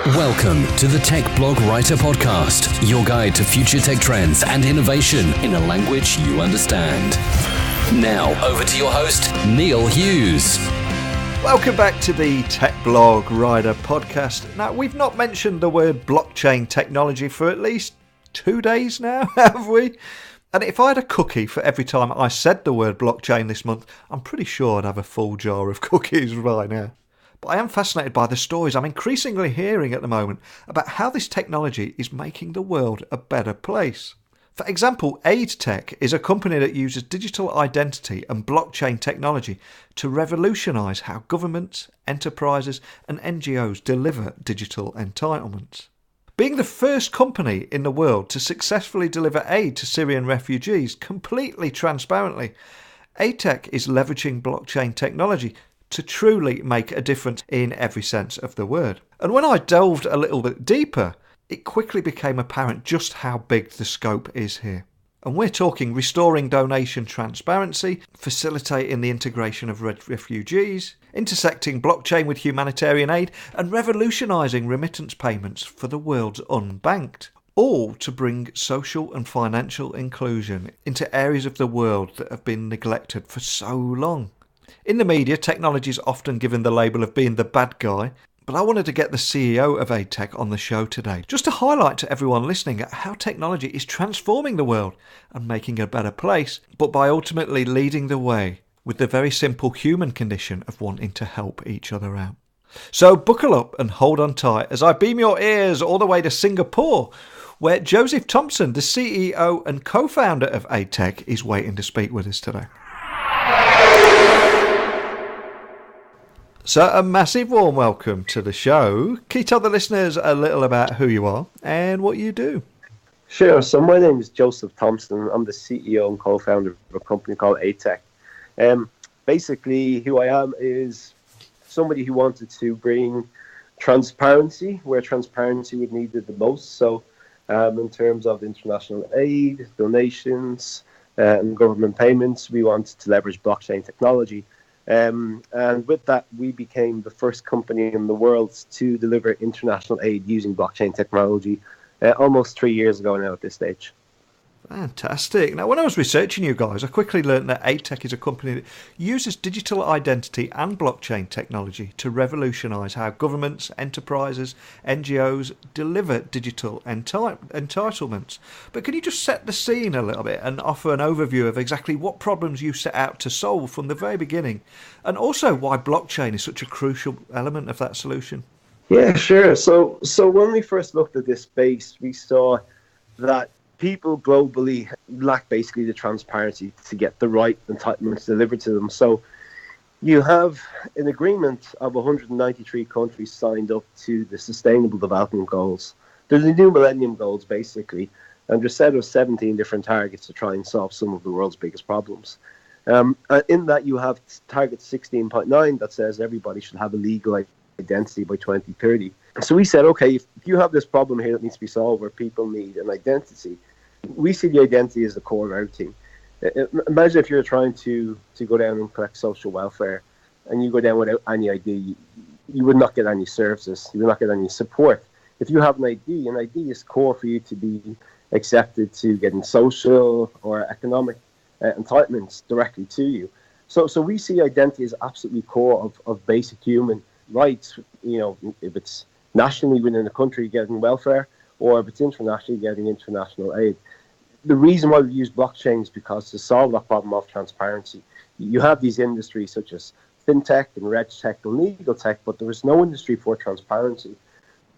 Welcome to the Tech Blog Writer Podcast, your guide to future tech trends and innovation in a language you understand. Now, over to your host, Neil Hughes. Welcome back to the Tech Blog Writer Podcast. Now, we've not mentioned the word blockchain technology for at least 2 days now, have we? And if I had a cookie for every time I said the word blockchain this month, I'm pretty sure I'd have a full jar of cookies right now. But I am fascinated by the stories I'm increasingly hearing at the moment about how this technology is making the world a better place. For example, AidTech is a company that uses digital identity and blockchain technology to revolutionise how governments, enterprises and NGOs deliver digital entitlements. Being the first company in the world to successfully deliver aid to Syrian refugees completely transparently, AidTech is leveraging blockchain technology to truly make a difference in every sense of the word. And when I delved a little bit deeper, it quickly became apparent just how big the scope is here. And we're talking restoring donation transparency, facilitating the integration of refugees, intersecting blockchain with humanitarian aid, and revolutionising remittance payments for the world's unbanked. All to bring social and financial inclusion into areas of the world that have been neglected for so long. In the media, technology is often given the label of being the bad guy, but I wanted to get the CEO of AidTech on the show today, just to highlight to everyone listening how technology is transforming the world and making it a better place, but by ultimately leading the way with the very simple human condition of wanting to help each other out. So buckle up and hold on tight as I beam your ears all the way to Singapore, where Joseph Thompson, the CEO and co-founder of AidTech, is waiting to speak with us today. So a massive warm welcome to the show. Can you tell the listeners a little about who you are and what you do? Sure. So my name is Joseph Thompson. I'm the CEO and co-founder of a company called AidTech. Basically, who I am is somebody who wanted to bring transparency where transparency was needed the most. So in terms of international aid, donations, and government payments, we wanted to leverage blockchain technology. And with that, we became the first company in the world to deliver international aid using blockchain technology almost 3 years ago now at this stage. Fantastic. Now, when I was researching you guys, I quickly learned that AidTech is a company that uses digital identity and blockchain technology to revolutionise how governments, enterprises, NGOs deliver digital entitlements. But can you just set the scene a little bit and offer an overview of exactly what problems you set out to solve from the very beginning, and also why blockchain is such a crucial element of that solution? Yeah, sure. So when we first looked at this space, we saw that people globally lack basically the transparency to get the right entitlements delivered to them. So you have an agreement of 193 countries signed up to the Sustainable Development Goals. They're the new Millennium Goals, basically, and they're set of 17 different targets to try and solve some of the world's biggest problems. In that, you have target 16.9 that says everybody should have a legal identity by 2030. So we said, okay, if you have this problem here that needs to be solved where people need an identity, we see the identity as the core of everything. Imagine if you're trying to go down and collect social welfare and you go down without any ID, you would not get any services, you would not get any support. If you have an ID is core for you to be accepted to getting social or economic entitlements directly to you. So we see identity as absolutely core of basic human rights, you know, if it's nationally within a country getting welfare, or if it's internationally getting international aid. The reason why we use blockchain is because to solve that problem of transparency, you have these industries such as fintech and regtech and legal tech, but there is no industry for transparency.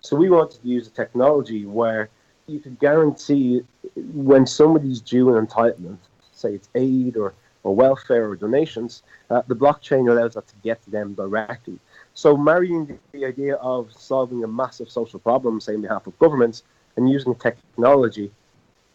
So we wanted to use a technology where you could guarantee when somebody's due an entitlement, say it's aid or welfare or donations, the blockchain allows that to get to them directly. So marrying the idea of solving a massive social problem, say on behalf of governments, and using technology,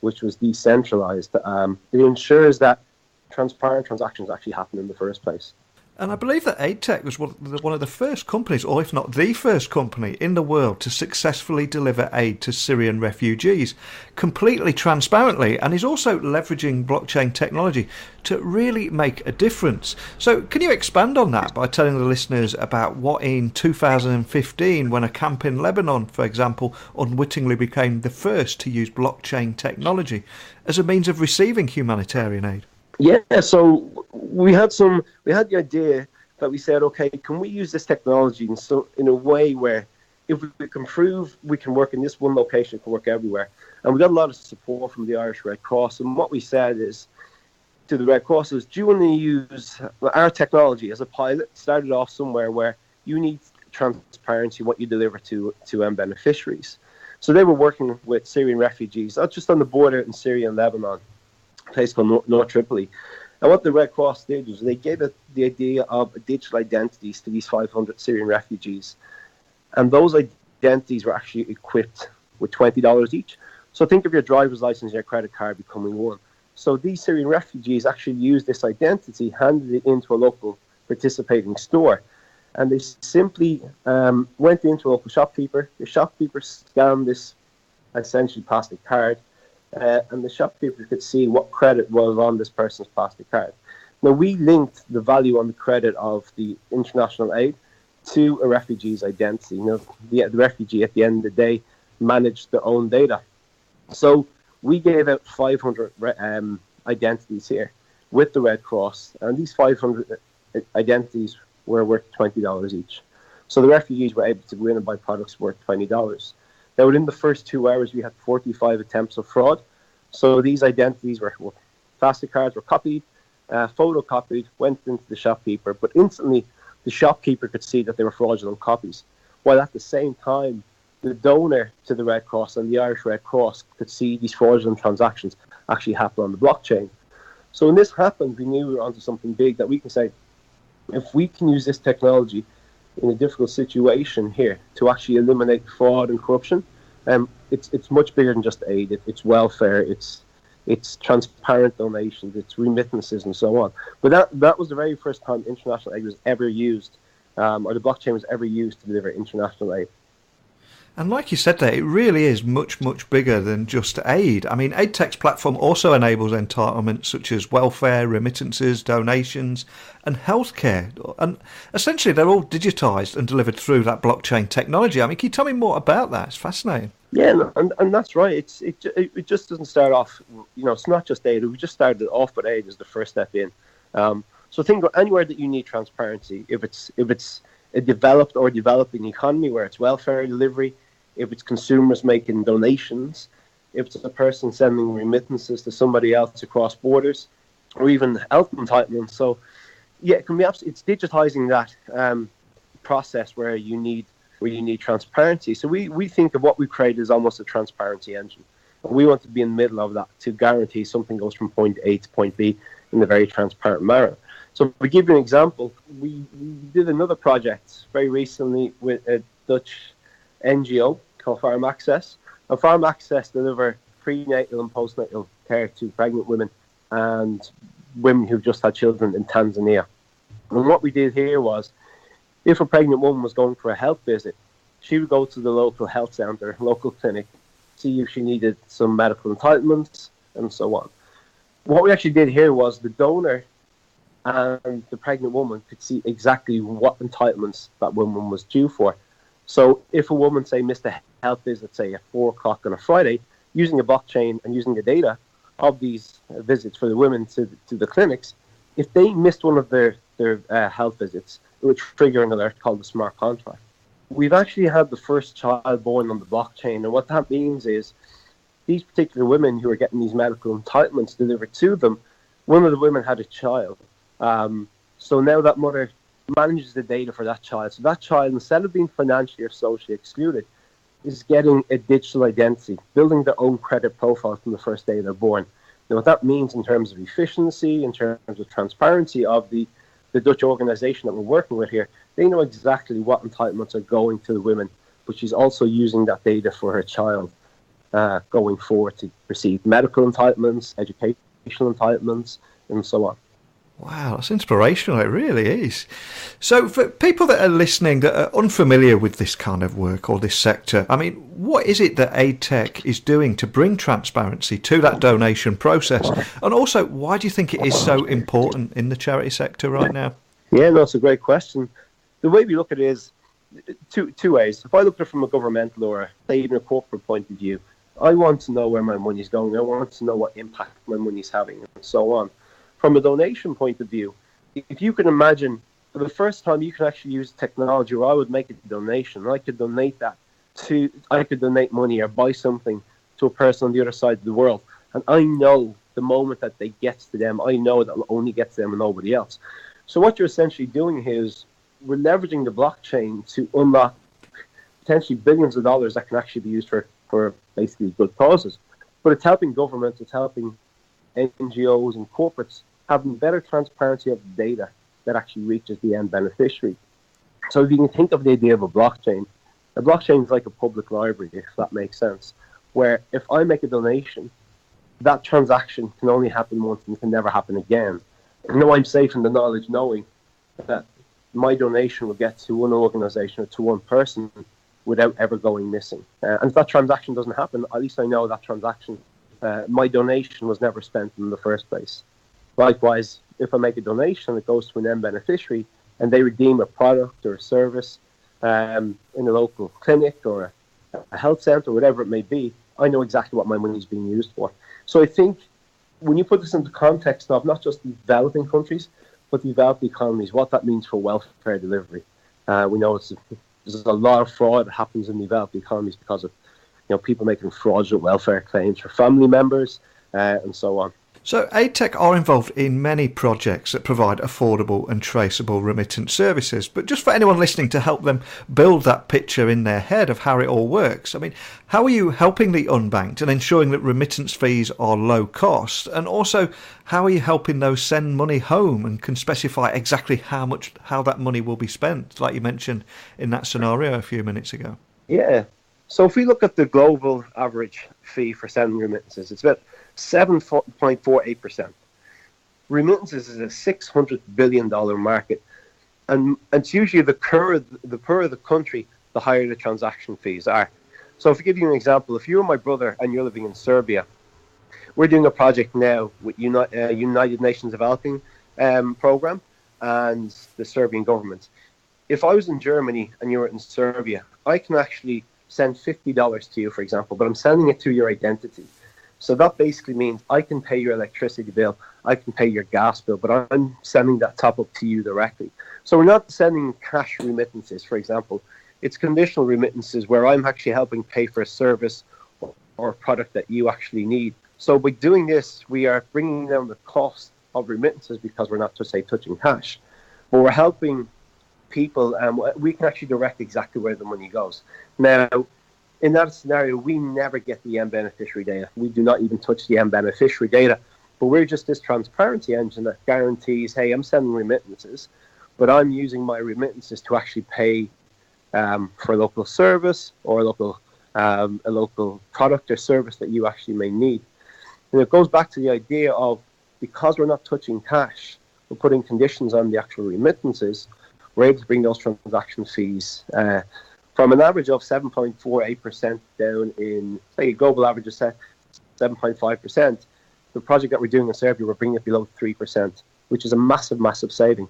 which was decentralized, it ensures that transparent transactions actually happen in the first place. And I believe that AidTech was one of the first companies, or if not the first company in the world to successfully deliver aid to Syrian refugees completely transparently, and is also leveraging blockchain technology to really make a difference. So can you expand on that by telling the listeners about what in 2015, when a camp in Lebanon, for example, unwittingly became the first to use blockchain technology as a means of receiving humanitarian aid? Yeah, so we had the idea that we said, okay, can we use this technology in a way where if we can prove we can work in this one location, it can work everywhere. And we got a lot of support from the Irish Red Cross. And what we said is to the Red Cross is, do you want to use our technology as a pilot? Started off somewhere where you need transparency, what you deliver to beneficiaries. So they were working with Syrian refugees, not just on the border in Syria and Lebanon, a place called North Tripoli. And what the Red Cross did was they gave it the idea of digital identities to these 500 Syrian refugees. And those identities were actually equipped with $20 each. So think of your driver's license and your credit card becoming one. So these Syrian refugees actually used this identity, handed it into a local participating store. And they simply went into a local shopkeeper. The shopkeeper scanned this essentially plastic card, and the shopkeeper could see what credit was on this person's plastic card. Now, we linked the value on the credit of the international aid to a refugee's identity. You know, the refugee, at the end of the day, managed their own data. So we gave out 500 identities here with the Red Cross, and these 500 identities were worth $20 each. So the refugees were able to go in and buy products worth $20. Now, within the first 2 hours, we had 45 attempts of fraud. So these identities plastic cards were copied, photocopied, went into the shopkeeper, but instantly the shopkeeper could see that they were fraudulent copies, while at the same time, the donor to the Red Cross and the Irish Red Cross could see these fraudulent transactions actually happen on the blockchain. So when this happened, we knew we were onto something big, that we can say, if we can use this technology in a difficult situation here to actually eliminate fraud and corruption, it's much bigger than just aid. It's welfare, it's transparent donations, it's remittances, and so on. But that was the very first time international aid was ever used, or the blockchain was ever used to deliver international aid. And like you said there, it really is much, much bigger than just aid. I mean, AidTech's platform also enables entitlements such as welfare, remittances, donations, and healthcare. And essentially, they're all digitised and delivered through that blockchain technology. I mean, can you tell me more about that? It's fascinating. Yeah, and that's right. It just doesn't start off, it's not just aid. We just started off with aid as the first step in. So think of anywhere that you need transparency, if it's a developed or developing economy where it's welfare delivery, if it's consumers making donations, if it's a person sending remittances to somebody else across borders, or even health entitlements. So, yeah, it can be it's digitizing that process where you need transparency. So we think of what we created as almost a transparency engine. And we want to be in the middle of that to guarantee something goes from point A to point B in a very transparent manner. So to give you an example, we did another project very recently with a Dutch NGO called Farm Access. And Farm Access deliver prenatal and postnatal care to pregnant women and women who've just had children in Tanzania. And what we did here was, if a pregnant woman was going for a health visit, she would go to the local health centre, local clinic, see if she needed some medical entitlements, and so on. What we actually did here was the donor and the pregnant woman could see exactly what entitlements that woman was due for. So if a woman, say, missed a health visit, say, at 4 o'clock on a Friday, using a blockchain and using the data of these visits for the women to the clinics, if they missed one of their health visits, it would trigger an alert called the smart contract. We've actually had the first child born on the blockchain, and what that means is these particular women who are getting these medical entitlements delivered to them, one of the women had a child. So now that mother manages the data for that child. So that child, instead of being financially or socially excluded, is getting a digital identity, building their own credit profile from the first day they're born. Now, what that means in terms of efficiency, in terms of transparency of the Dutch organization that we're working with here, they know exactly what entitlements are going to the women, but she's also using that data for her child going forward to receive medical entitlements, educational entitlements, and so on. Wow, that's inspirational. It really is. So for people that are listening that are unfamiliar with this kind of work or this sector, I mean, what is it that AidTech is doing to bring transparency to that donation process? And also, why do you think it is so important in the charity sector right now? Yeah, no, it's a great question. The way we look at it is two ways. If I look at it from a governmental or even a corporate point of view, I want to know where my money's going. I want to know what impact my money's having and so on. From a donation point of view, if you can imagine for the first time you can actually use technology where I would make a donation, I could donate money or buy something to a person on the other side of the world. And I know the moment that they gets to them, I know that it only gets to them and nobody else. So what you're essentially doing here is we're leveraging the blockchain to unlock potentially billions of dollars that can actually be used for basically good causes. But it's helping governments, it's helping NGOs and corporates having better transparency of the data that actually reaches the end beneficiary. So if you can think of the idea of a blockchain is like a public library, if that makes sense, where if I make a donation, that transaction can only happen once and can never happen again. I'm safe in the knowledge knowing that my donation will get to one organization or to one person without ever going missing. And if that transaction doesn't happen, at least I know that transaction, my donation was never spent in the first place. Likewise, if I make a donation, it goes to an end beneficiary and they redeem a product or a service in a local clinic or a health center, whatever it may be, I know exactly what my money is being used for. So I think when you put this into context of not just developing countries, but developed economies, what that means for welfare delivery. We know there's a lot of fraud that happens in developed economies because of people making fraudulent welfare claims for family members and so on. So AidTech are involved in many projects that provide affordable and traceable remittance services. But just for anyone listening to help them build that picture in their head of how it all works, I mean, how are you helping the unbanked and ensuring that remittance fees are low cost? And also, how are you helping those send money home and can specify exactly how that money will be spent, like you mentioned in that scenario a few minutes ago? Yeah. So if we look at the global average fee for sending remittances, it's about 7.48%. Remittances is a $600 billion market, and it's usually the poorer the country, the higher the transaction fees are. So if I give you an example, if you're my brother and you're living in Serbia, we're doing a project now with United Nations Developing Program and the Serbian government. If I was in Germany and you were in Serbia, I can actually send $50 to you, for example, but I'm sending it to your identity. So that basically means I can pay your electricity bill, I can pay your gas bill, but I'm sending that top up to you directly. So we're not sending cash remittances, for example. It's conditional remittances where I'm actually helping pay for a service or a product that you actually need. So by doing this, we are bringing down the cost of remittances because we're not just, say, touching cash, but we're helping people, and we can actually direct exactly where the money goes. Now, in that scenario, we never get the end beneficiary data. We do not even touch the end beneficiary data, but we're just this transparency engine that guarantees, hey, I'm sending remittances, but I'm using my remittances to actually pay for a local service or a local product or service that you actually may need. And it goes back to the idea of, because we're not touching cash, we're putting conditions on the actual remittances, we're able to bring those transaction fees from an average of 7.48% down in, say, a global average of 7.5%. The project that we're doing in Serbia, we're bringing it below 3%, which is a massive, massive saving.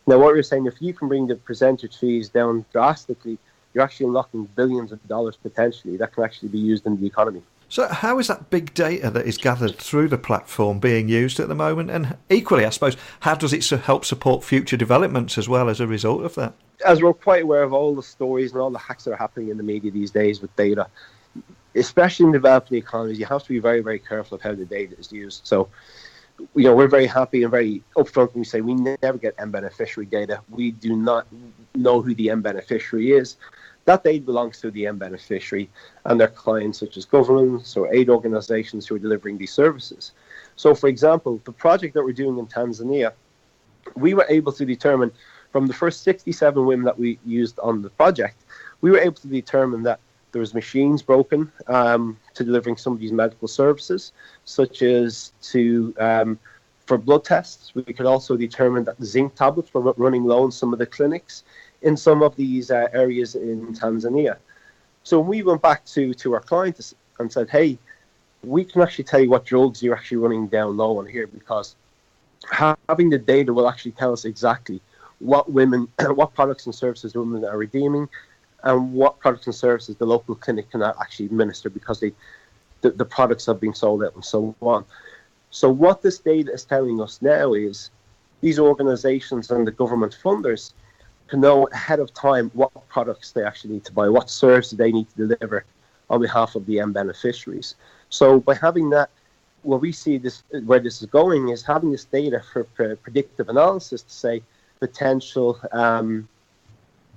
Now, what we're saying, if you can bring the percentage fees down drastically, you're actually unlocking billions of dollars potentially that can actually be used in the economy. So how is that big data that is gathered through the platform being used at the moment? And equally, I suppose, how does it help support future developments as well as a result of that? As we're quite aware of all the stories and all the hacks that are happening in the media these days with data, especially in developing economies, you have to be very, very careful of how the data is used. So, we're very happy and very upfront when we say we never get end beneficiary data. We do not know who the end beneficiary is. That data belongs to the end beneficiary and their clients, such as governments or aid organizations who are delivering these services. So, for example, the project that we're doing in Tanzania, we were able to determine from the first 67 women that we used on the project, we were able to determine that there was machines broken to delivering some of these medical services, such as to for blood tests. We could also determine that the zinc tablets were running low in some of the clinics in some of these areas in Tanzania. So we went back to our clients and said, hey, we can actually tell you what drugs you're actually running down low on here, because having the data will actually tell us exactly what products and services women are redeeming, and what products and services the local clinic cannot actually administer because the products have been sold out and so on. So what this data is telling us now is these organizations and the government funders can know ahead of time what products they actually need to buy, what services they need to deliver on behalf of the end beneficiaries. So by having that, where we see this, where this is going, is having this data for predictive analysis to say potential,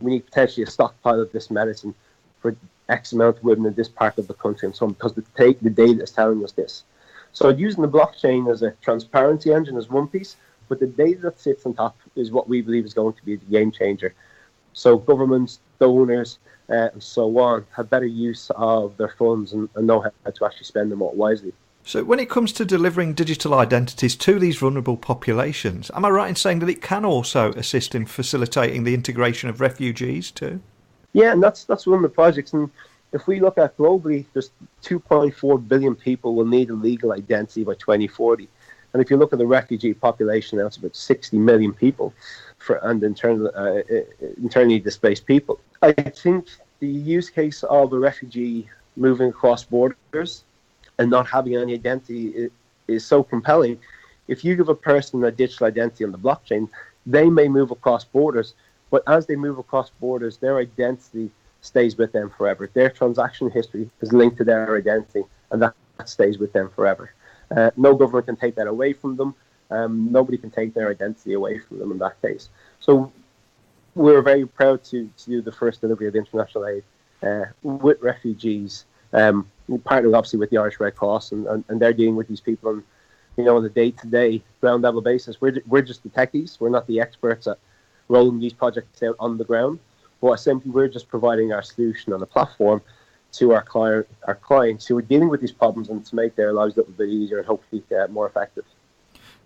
we need potentially a stockpile of this medicine for X amount of women in this part of the country and so on, because the data is telling us this. So using the blockchain as a transparency engine is one piece, but the data that sits on top is what we believe is going to be the game changer. So governments, donors, and so on have better use of their funds and know how to actually spend them more wisely. So when it comes to delivering digital identities to these vulnerable populations, am I right in saying that it can also assist in facilitating the integration of refugees too? Yeah, and that's one of the projects. And if we look at globally, there's 2.4 billion people will need a legal identity by 2040. And if you look at the refugee population now, it's about 60 million people and internally displaced people. I think the use case of a refugee moving across borders and not having any identity is so compelling. If you give a person a digital identity on the blockchain, they may move across borders, but as they move across borders, their identity stays with them forever. Their transaction history is linked to their identity, and that stays with them forever. No government can take that away from them. Nobody can take their identity away from them in that case. So we're very proud to do the first delivery of international aid with refugees. We partner obviously with the Irish Red Cross, and they're dealing with these people on a day-to-day ground level basis. We're just the techies. We're not the experts at rolling these projects out on the ground. But simply we're just providing our solution on a platform to our clients who are dealing with these problems, and to make their lives a little bit easier and hopefully more effective.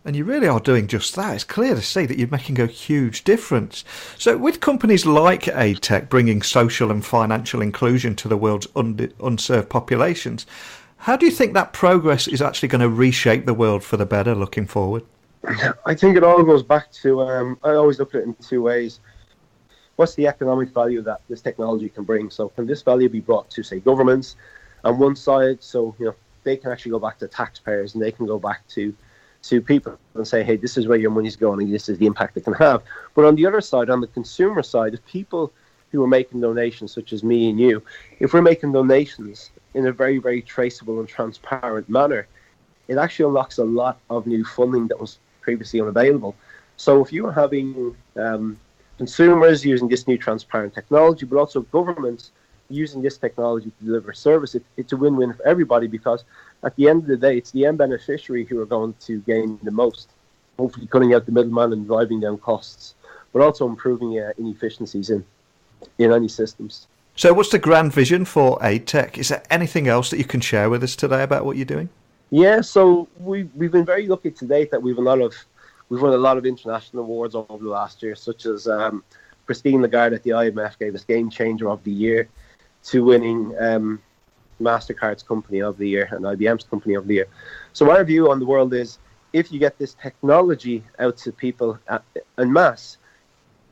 And you really are doing just that. It's clear to see that you're making a huge difference. So with companies like AidTech bringing social and financial inclusion to the world's unserved populations, how do you think that progress is actually going to reshape the world for the better looking forward? I think it all goes back to, I always look at it in two ways. What's the economic value that this technology can bring? So can this value be brought to, say, governments on one side, so they can actually go back to taxpayers, and they can go back to people and say, hey, this is where your money's going and this is the impact it can have. But on the other side, on the consumer side, if people who are making donations, such as me and you, if we're making donations in a very, very traceable and transparent manner, it actually unlocks a lot of new funding that was previously unavailable. So if you are having consumers using this new transparent technology, but also governments using this technology to deliver service, it's a win-win for everybody, because at the end of the day, it's the end beneficiary who are going to gain the most, hopefully cutting out the middleman and driving down costs, but also improving inefficiencies in any systems. So what's the grand vision for AidTech? Is there anything else that you can share with us today about what you're doing? Yeah, so we've been very lucky to date that we've won a lot of international awards over the last year, such as Christine Lagarde at the IMF gave us Game Changer of the Year, to winning MasterCard's Company of the Year and IBM's Company of the Year. So our view on the world is, if you get this technology out to people en masse,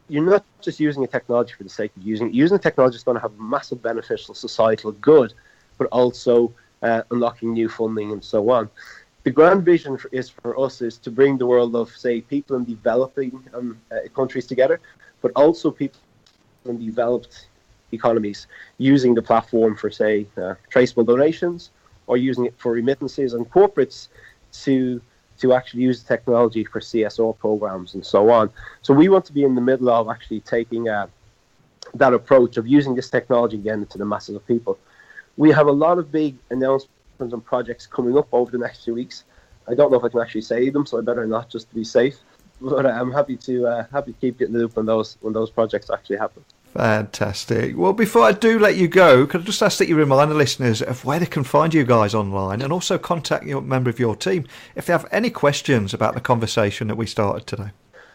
you're not just using a technology for the sake of using it. Using the technology is going to have massive beneficial societal good, but also unlocking new funding and so on. The grand vision for us is to bring the world of, say, people in developing countries together, but also people in developed economies using the platform for, say, traceable donations, or using it for remittances, and corporates to actually use the technology for CSR programs and so on. So we want to be in the middle of actually taking that approach of using this technology again to the masses of people. We have a lot of big announcements and projects coming up over the next 2 weeks. I don't know if I can actually say them, so I better not, just to be safe. But I'm happy to keep you in the loop when those projects actually happen. Fantastic. Well, before I do let you go, could I just ask that you remind the listeners of where they can find you guys online and also contact a member of your team if they have any questions about the conversation that we started today?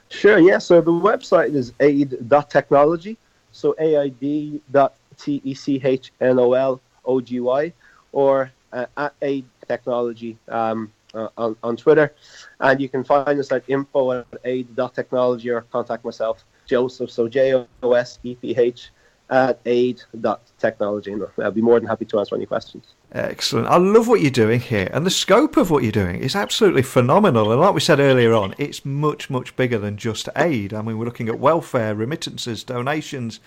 Sure, yeah. So the website is aid.technology, so aid.technology, or at aid technology on Twitter. And you can find us at info@aid.technology or contact myself, Joseph, so JOSEPH, at aid.technology. And I'll be more than happy to answer any questions. Excellent. I love what you're doing here, and the scope of what you're doing is absolutely phenomenal. And like we said earlier on, it's much, much bigger than just aid. I mean, we're looking at welfare, remittances, donations,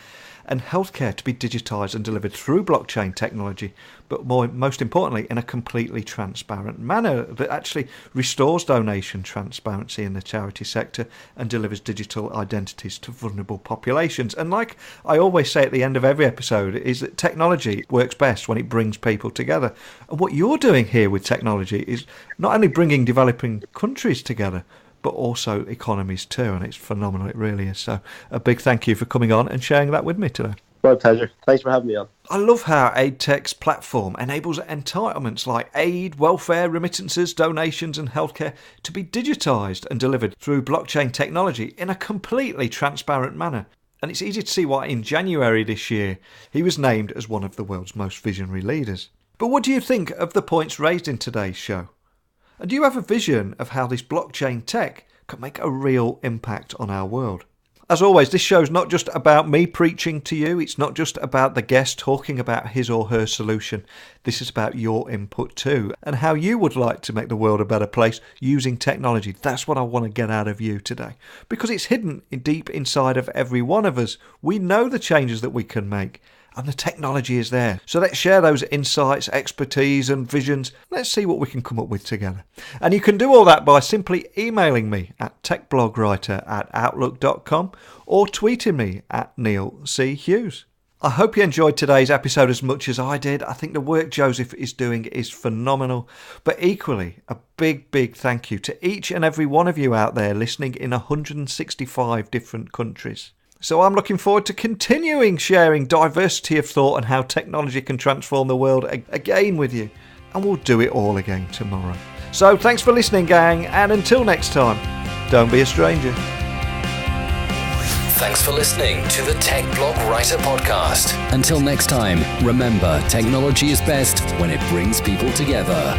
and healthcare to be digitised and delivered through blockchain technology, but most importantly, in a completely transparent manner that actually restores donation transparency in the charity sector and delivers digital identities to vulnerable populations. And like I always say at the end of every episode, is that technology works best when it brings people together. And what you're doing here with technology is not only bringing developing countries together, but also economies too, and it's phenomenal, it really is. So a big thank you for coming on and sharing that with me today. My pleasure. Thanks for having me on. I love how AidTech's platform enables entitlements like aid, welfare, remittances, donations and healthcare to be digitised and delivered through blockchain technology in a completely transparent manner. And it's easy to see why in January this year he was named as one of the world's most visionary leaders. But what do you think of the points raised in today's show? And do you have a vision of how this blockchain tech can make a real impact on our world? As always, this show's not just about me preaching to you. It's not just about the guest talking about his or her solution. This is about your input too, and how you would like to make the world a better place using technology. That's what I want to get out of you today, because it's hidden deep inside of every one of us. We know the changes that we can make, and the technology is there. So let's share those insights, expertise and visions. Let's see what we can come up with together. And you can do all that by simply emailing me at techblogwriter@outlook.com or tweeting me at Neil C. Hughes. I hope you enjoyed today's episode as much as I did. I think the work Joseph is doing is phenomenal. But equally, a big, big thank you to each and every one of you out there listening in 165 different countries. So I'm looking forward to continuing sharing diversity of thought and how technology can transform the world again with you. And we'll do it all again tomorrow. So thanks for listening, gang. And until next time, don't be a stranger. Thanks for listening to the Tech Blog Writer Podcast. Until next time, remember, technology is best when it brings people together.